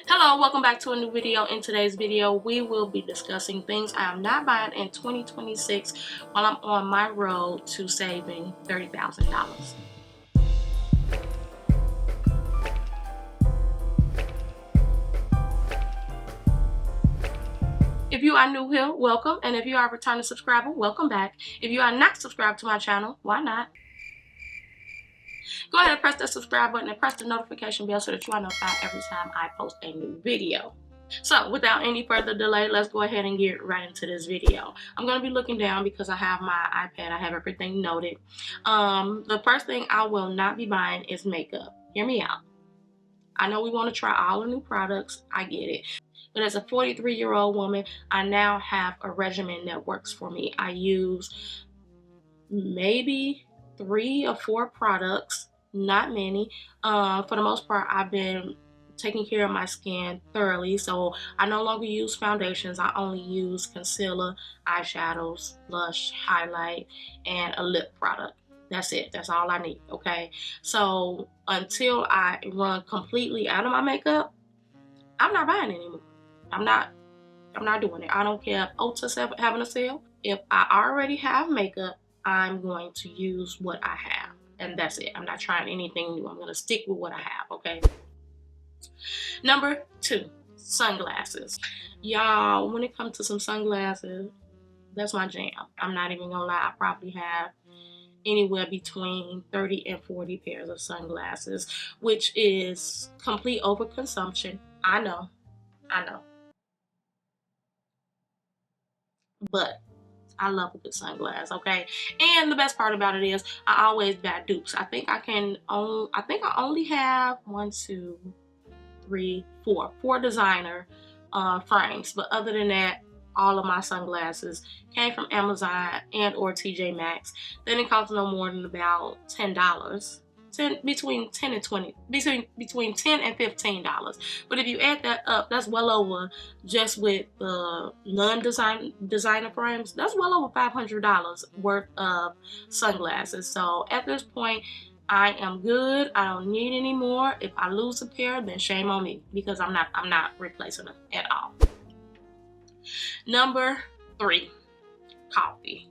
Hello, welcome back to a new video. In today's video, we will be discussing things I am not buying in 2026 while I'm on my road to saving $30,000. If you are new here, welcome. And if you are a returning subscriber, welcome back. If you are not subscribed to my channel, why not? Go ahead and press the subscribe button and press the notification bell so that you are notified every time I post a new video. So without any further delay, let's go ahead and get right into this video. I'm going to be looking down because I have my iPad. I have everything noted. The first thing I will not be buying is makeup. Hear me out. I know we want to try all the new products. I get it. But as a 43-year-old woman, I now have a regimen that works for me. I use maybe 3 or 4 products, not many. For the most part, I've been taking care of my skin thoroughly, so I no longer use foundations. I only use concealer, eyeshadows, blush, highlight, and a lip product. That's it. That's all I need. Okay, so until I run completely out of my makeup, I'm not buying anymore. I'm not doing it. I don't care if Ulta's having a sale. If I already have makeup, I'm going to use what I have, and that's it. I'm not trying anything new. I'm going to stick with what I have. Okay. Number 2, sunglasses. Y'all, when it comes to some sunglasses, that's my jam. I'm not even gonna lie. I probably have anywhere between 30 and 40 pairs of sunglasses, which is complete overconsumption. I know. But I love a good sunglass, okay? And the best part about it is I always buy dupes. I think I only have 4 designer frames, but other than that, all of my sunglasses came from Amazon and or TJ Maxx. Then it costs no more than about $10. Between $10 and $15. But if you add that up, that's well over, just with the designer frames, that's well over $500 worth of sunglasses. So at this point, I am good. I don't need any more. If I lose a pair, then shame on me, because I'm not replacing them at all. Number 3, coffee.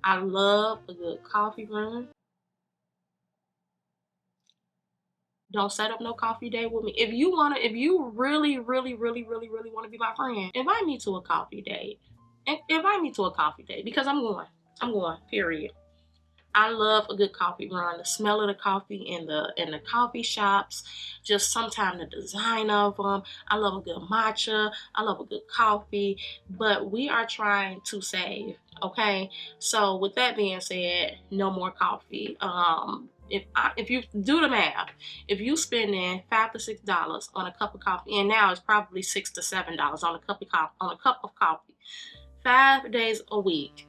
I love a good coffee run. Don't set up no coffee date with me. If you really want to be my friend, invite me to a coffee date. Invite me to a coffee date, because I'm going, period. I love a good coffee run. The smell of the coffee in the coffee shops, just sometimes the design of them. I love a good matcha. I love a good coffee. But we are trying to save, okay? So with that being said, no more coffee. If you do the math, if you spending $5 to $6 on a cup of coffee, and now it's probably $6 to $7 on a cup of coffee, 5 days a week,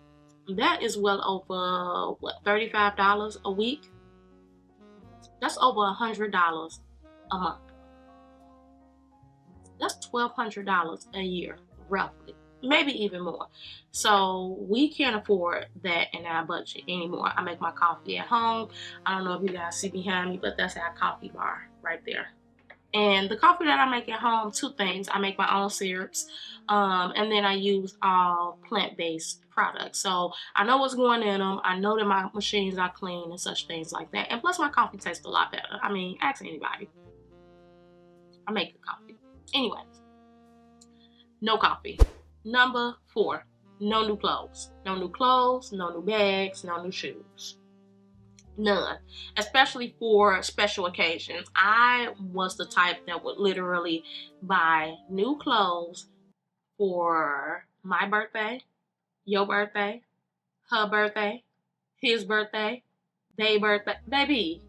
that is well over $35 a week. That's over $100 a month. That's $1,200 a year, roughly, maybe even more. So we can't afford that in our budget anymore. I make my coffee at home. I don't know if you guys see behind me, but that's our coffee bar right there. And the coffee that I make at home, 2 things. I make my own syrups, and then I use all plant-based products. So I know what's going in them. I know that my machines are clean and such things like that. And plus, my coffee tastes a lot better. I mean, ask anybody. I make good coffee. Anyways, no coffee. Number 4, no new clothes. No new clothes, no new bags, no new shoes. None. Especially for special occasions. I was the type that would literally buy new clothes for my birthday, your birthday, her birthday, his birthday, their birthday. Baby,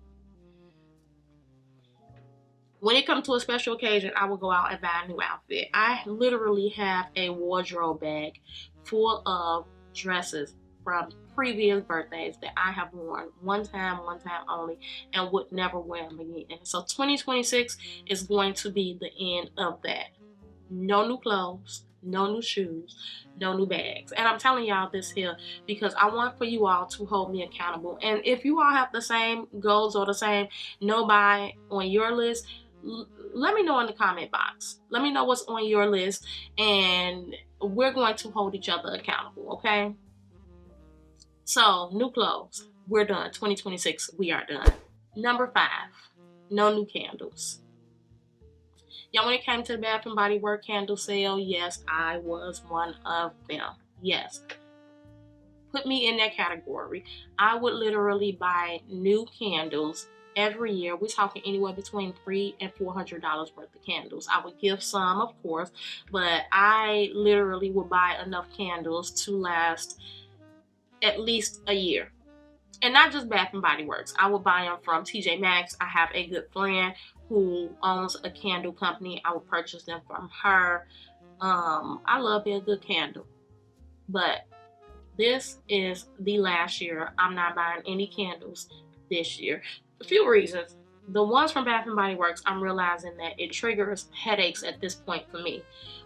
when it comes to a special occasion, I will go out and buy a new outfit. I literally have a wardrobe bag full of dresses from previous birthdays that I have worn one time only, and would never wear them again. So 2026 is going to be the end of that. No new clothes, no new shoes, no new bags. And I'm telling y'all this here because I want for you all to hold me accountable. And if you all have the same goals or the same no buy on your list, let me know in the comment box. Let me know what's on your list, and we're going to hold each other accountable, okay? So, new clothes. We're done. 2026, we are done. Number 5, no new candles. Y'all, when it came to the Bath and Body Works candle sale, yes, I was one of them. Yes. Put me in that category. I would literally buy new candles every year. We're talking anywhere between $300 and $400 worth of candles. I would give some, of course, but I literally would buy enough candles to last at least a year. And not just Bath and Body Works. I would buy them from TJ Maxx. I have a good friend who owns a candle company. I would purchase them from her. I love me a good candle. But this is the last year. I'm not buying any candles this year. A few reasons. The ones from Bath and Body Works, I'm realizing that it triggers headaches at this point for me.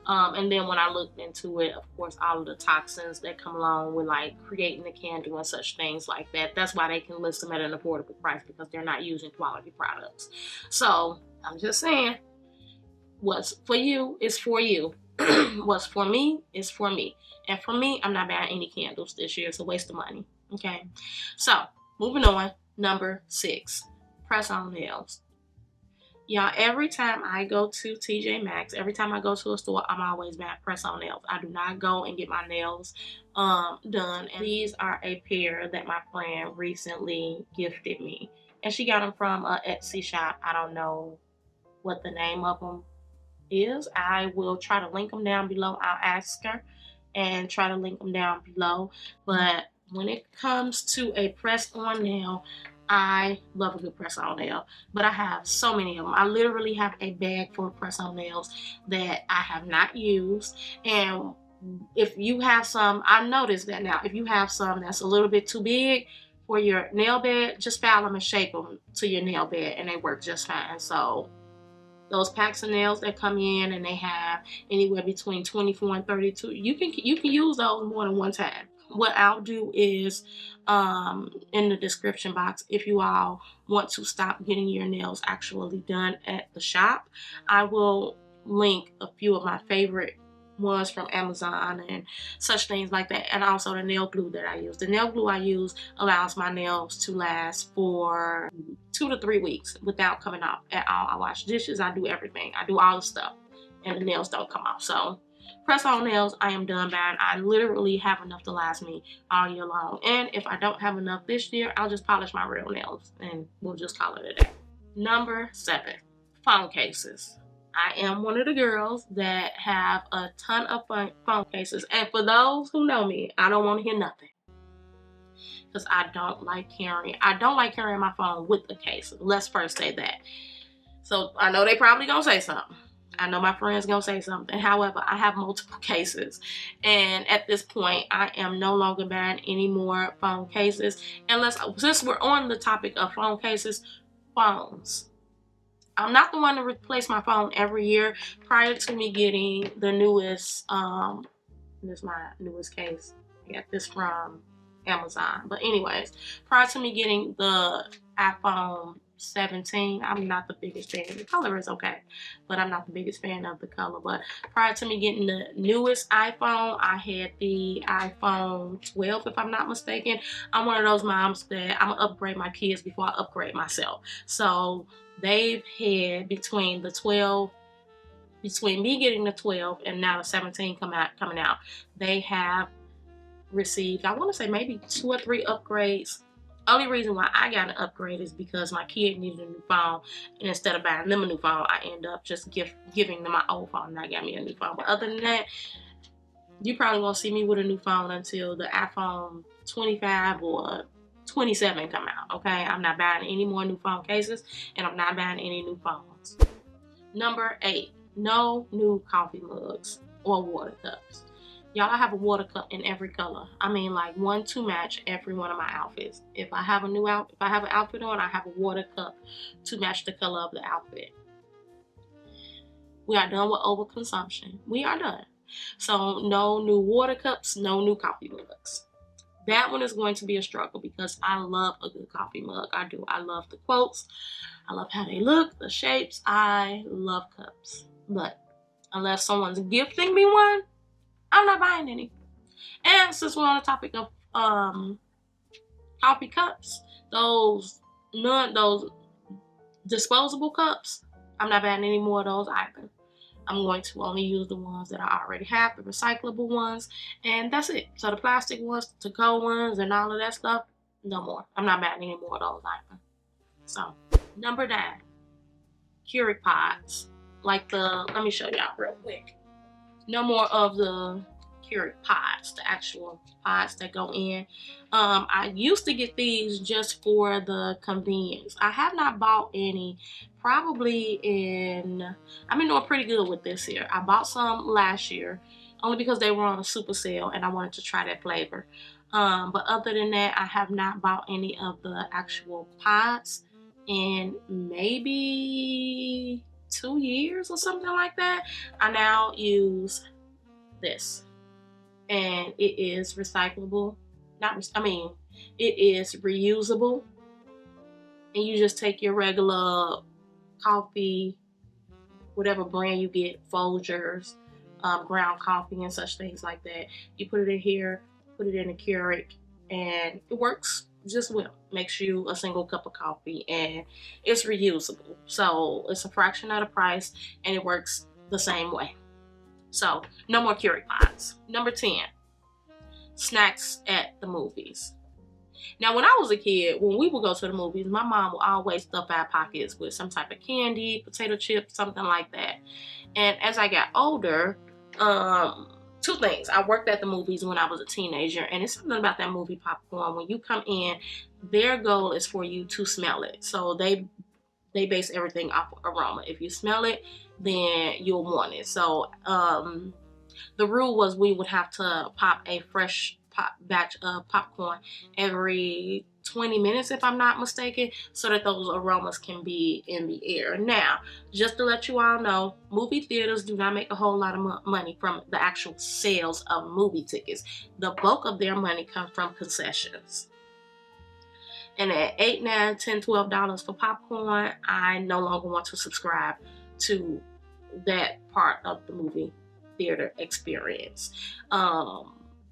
And then when I looked into it, of course, all of the toxins that come along with like creating the candle and such things like that. That's why they can list them at an affordable price, because they're not using quality products. So I'm just saying, what's for you is for you. What's for me is for me. And for me, I'm not buying any candles this year. It's a waste of money. Okay. So moving on. Number 6, press on nails. Y'all, every time I go to TJ Maxx, every time I go to a store, I'm always buying press on nails. I do not go and get my nails done. And these are a pair that my friend recently gifted me. And she got them from an Etsy shop. I don't know what the name of them is. I will try to link them down below. I'll ask her and try to link them down below. But when it comes to a press on nail, I love a good press on nail, but I have so many of them. I literally have a bag full of press on nails that I have not used. And if you have some, I noticed that now, if you have some that's a little bit too big for your nail bed, just file them and shape them to your nail bed and they work just fine. So those packs of nails that come in and they have anywhere between 24 and 32, you can use those more than one time. What I'll do is in the description box, if you all want to stop getting your nails actually done at the shop, I will link a few of my favorite ones from Amazon and such things like that, and also the nail glue that I use. The nail glue I use allows my nails to last for 2 to 3 weeks without coming off at all. I wash dishes, I do everything, I do all the stuff, and the nails don't come off. So press on nails, I am done buying. I literally have enough to last me all year long. And if I don't have enough this year, I'll just polish my real nails and we'll just call it a day. Number 7, phone cases. I am one of the girls that have a ton of phone cases. And for those who know me, I don't want to hear nothing, because I don't like carrying my phone with a case. Let's first say that. So I know they probably gonna say something. I know my friend's gonna say something. However, I have multiple cases, and at this point, I am no longer buying any more phone cases. Since we're on the topic of phone cases, phones. I'm not the one to replace my phone every year. Prior to me getting the newest, this is my newest case. I got this from Amazon. But anyways, prior to me getting the iPhone 17, I'm not the biggest fan. The color is okay, but I'm not the biggest fan of the color. But prior to me getting the newest iPhone, I had the iPhone 12, if I'm not mistaken. I'm one of those moms that I'm gonna upgrade my kids before I upgrade myself. So they've had between me getting the 12 and now the 17 coming out, they have received, I want to say maybe 2 or 3 upgrades. Only reason why I got an upgrade is because my kid needed a new phone, and instead of buying them a new phone, I end up just giving them my old phone, and I got me a new phone. But other than that, you probably won't see me with a new phone until the iPhone 25 or 27 come out. Okay, I'm not buying any more new phone cases, and I'm not buying any new phones. Number 8, no new coffee mugs or water cups. Y'all, I have a water cup in every color. I mean, like one to match every one of my outfits. If I have an outfit on, I have a water cup to match the color of the outfit. We are done with overconsumption. We are done. So no new water cups, no new coffee mugs. That one is going to be a struggle because I love a good coffee mug. I do. I love the quotes. I love how they look, the shapes. I love cups. But unless someone's gifting me one, I'm not buying any. And since we're on the topic of coffee cups, those disposable cups, I'm not buying any more of those either. I'm going to only use the ones that I already have, the recyclable ones, and that's it. So the plastic ones, the to-go ones, and all of that stuff, no more. I'm not buying any more of those either. So, number 9, Keurig pods. Like let me show y'all real quick. No more of the Keurig pods, the actual pods that go in. I used to get these just for the convenience. I have not bought any. I've been doing pretty good with this here. I bought some last year only because they were on a super sale and I wanted to try that flavor. But other than that, I have not bought any of the actual pods in maybe 2 years or something like that. I now use this, and it is recyclable. It is reusable, and you just take your regular coffee, whatever brand you get, Folgers, ground coffee and such things like that. You put it in here, put it in a Keurig, and it works just well. Makes you a single cup of coffee, and it's reusable. So it's a fraction of the price, and it works the same way. So no more Keurig pods. Number 10, snacks at the movies. Now, when I was a kid, when we would go to the movies, my mom would always stuff our pockets with some type of candy, potato chips, something like that. And as I got older, 2 things. I worked at the movies when I was a teenager, and it's something about that movie popcorn. When you come in, their goal is for you to smell it. So they base everything off of aroma. If you smell it, then you'll want it. So the rule was we would have to pop a fresh batch of popcorn every 20 minutes, if I'm not mistaken, so that those aromas can be in the air. Now, just to let you all know, movie theaters do not make a whole lot of money from the actual sales of movie tickets. The bulk of their money comes from concessions. And at $8, $9, $10, $12 for popcorn, I no longer want to subscribe to that part of the movie theater experience.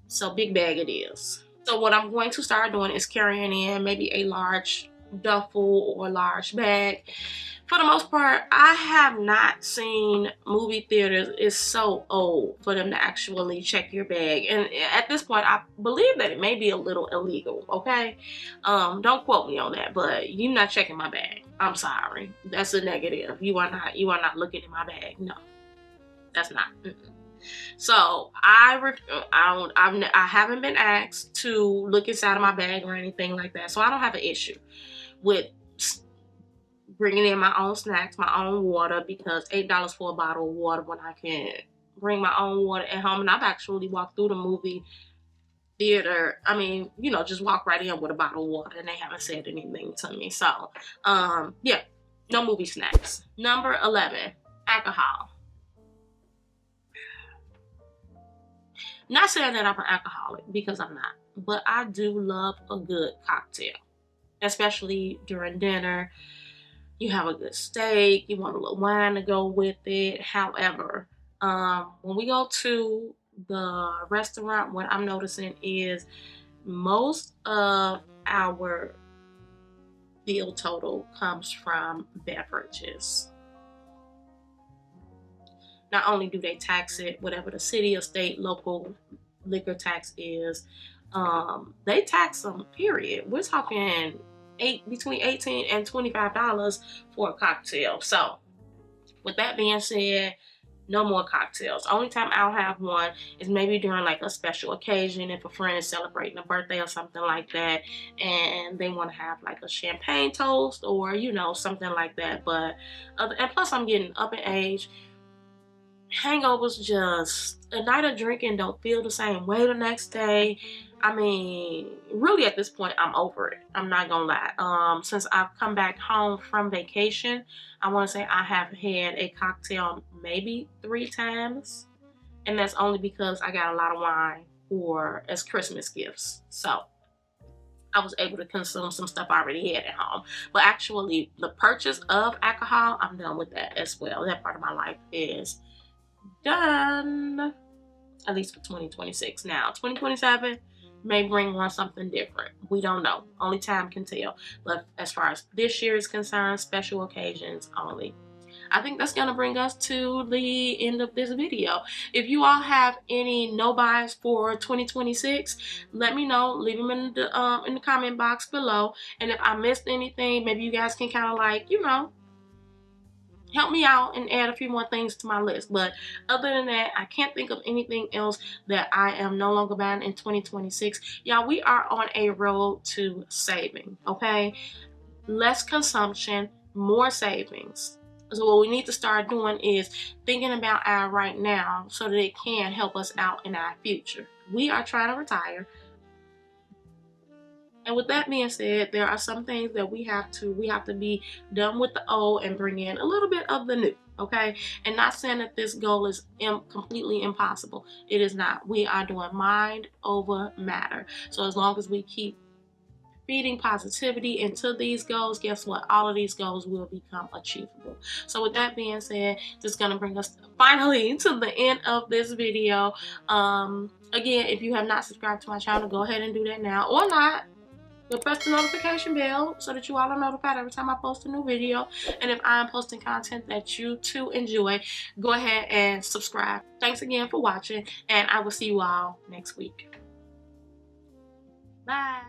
So big bag it is. So what I'm going to start doing is carrying in maybe a large duffel or large bag. For the most part, I have not seen movie theaters. It's so old for them to actually check your bag. And at this point, I believe that it may be a little illegal, okay? Don't quote me on that, but you're not checking my bag. I'm sorry. That's a negative. You are not looking in my bag. No, that's not. So I haven't been asked to look inside of my bag or anything like that. So I don't have an issue with bringing in my own snacks, my own water, because $8 for a bottle of water when I can bring my own water at home. And I've actually walked through the movie theater. Just walk right in with a bottle of water and they haven't said anything to me. So, yeah, no movie snacks. Number 11, alcohol. Not saying that I'm an alcoholic, because I'm not, but I do love a good cocktail, especially during dinner. You have a good steak, you want a little wine to go with it. However, when we go to the restaurant, what I'm noticing is most of our bill total comes from beverages. Not only do they tax it, whatever the city or state local liquor tax is, they tax them, period. We're talking between $18 and $25 for a cocktail. So with that being said, no more cocktails. Only time I'll have one is maybe during like a special occasion, if a friend is celebrating a birthday or something like that, and they want to have like a champagne toast or something like that. But and plus I'm getting up in age. Hangovers, just a night of drinking, don't feel the same way the next day. Really at this point, I'm over it. I'm not gonna lie. Since I've come back home from vacation, I want to say I have had a cocktail maybe 3 times, and that's only because I got a lot of wine for as Christmas gifts. So I was able to consume some stuff I already had at home. But actually, the purchase of alcohol, I'm done with that as well. That part of my life is done, at least for 2026. Now, 2027 may bring on something different. We don't know. Only time can tell. But as far as this year is concerned, special occasions only. I think that's going to bring us to the end of this video. If you all have any no buys for 2026, let me know. Leave them in the comment box below. And if I missed anything, maybe you guys can kind of like, you know, help me out and add a few more things to my list. But other than that, I can't think of anything else that I am no longer buying in 2026. Y'all, we are on a road to saving, okay? Less consumption, more savings. So what we need to start doing is thinking about our right now so that it can help us out in our future. We are trying to retire. And with that being said, there are some things that we have to be done with the old and bring in a little bit of the new, okay? And not saying that this goal is completely impossible. It is not. We are doing mind over matter. So as long as we keep feeding positivity into these goals, guess what? All of these goals will become achievable. So with that being said, this is going to bring us finally to the end of this video. Again, if you have not subscribed to my channel, go ahead and do that now, or not. But press the notification bell so that you all are notified every time I post a new video. And if I'm posting content that you too enjoy, go ahead and subscribe. Thanks again for watching, and I will see you all next week. Bye.